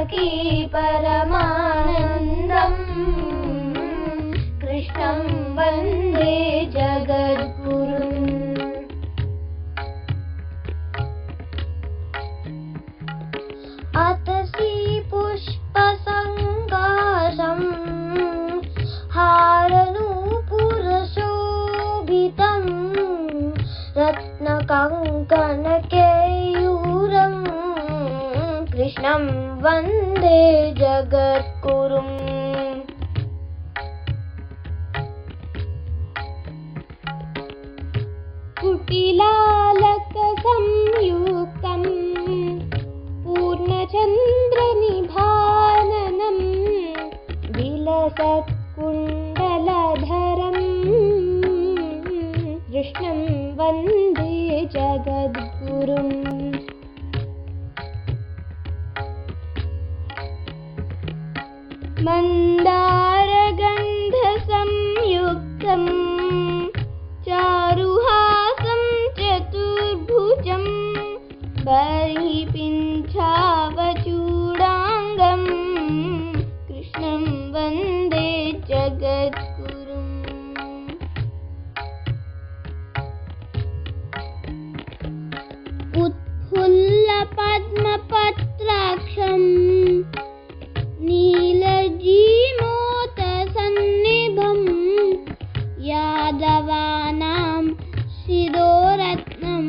देवकी परमानन्दम् कृष्णं वन्दे जगद्गुरुम्। अतसी पुष्पसङ्काशम् हारनूपुरशोभितं रत्नकङ्कणकेयूरं कृष्णं वन्दे जगद्गुरुम्। कुटिलालकसंयुक्तं पूर्णचन्द्रनिभाननं विलसत्कुण्डलधरं कृष्णं वन्दे जगद्गुरुम्। मन्दारगन्धसंयुक्तं चारुहासं चतुर्भुजं बर्हिपिञ्छावचूडाङ्गं कृष्णं वन्दे जगद्गुरुम्। उत्फुल्लपद्मपत्राक्षं नीलजीमोतसन्निभं यादवानां शिरोरत्नं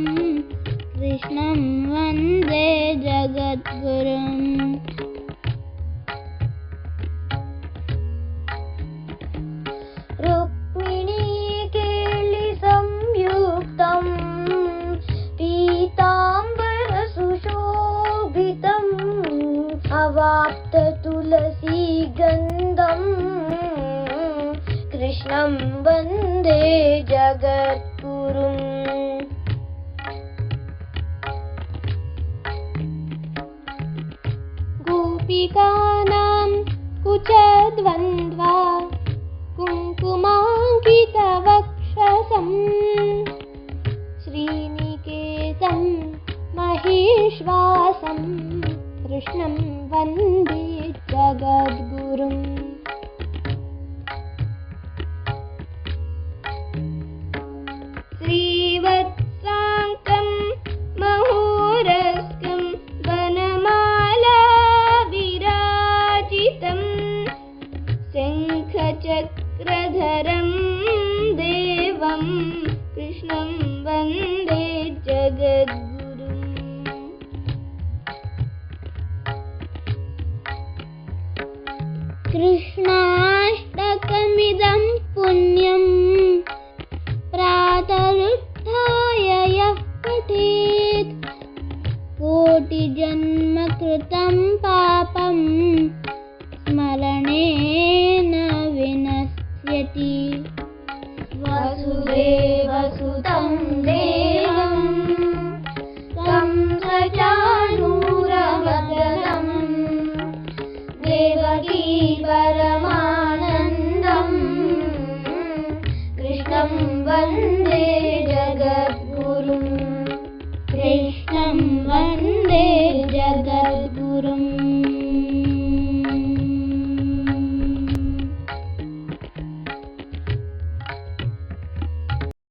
कृष्णं वन्दे जगद्गुरुम्। रुक्मिणीकेलिसंयुक्तं पीताम्बरसुशोभितं अवाप्ततुलसीगन्धं कृष्णं वन्दे जगद्गुरुम्। गोपिकानां कुचद्वन्द्वा कुङ्कुमाङ्कितवक्षसं श्रीनिकेतं महेश्वासं कृष्णं वन्दे जगद्गुरुम्। श्रीवत्साङ्कं महोरस्कं वनमाला विराजितं शङ्खचक्रधरं देवं कृष्णं वन्दे जगद्गुरुम्। कृष्णाष्टकमिदं पुण्यं प्रातरुत्थाय यः पठेत् कोटिजन्मकृतं पापं स्मरणेन विनश्यति।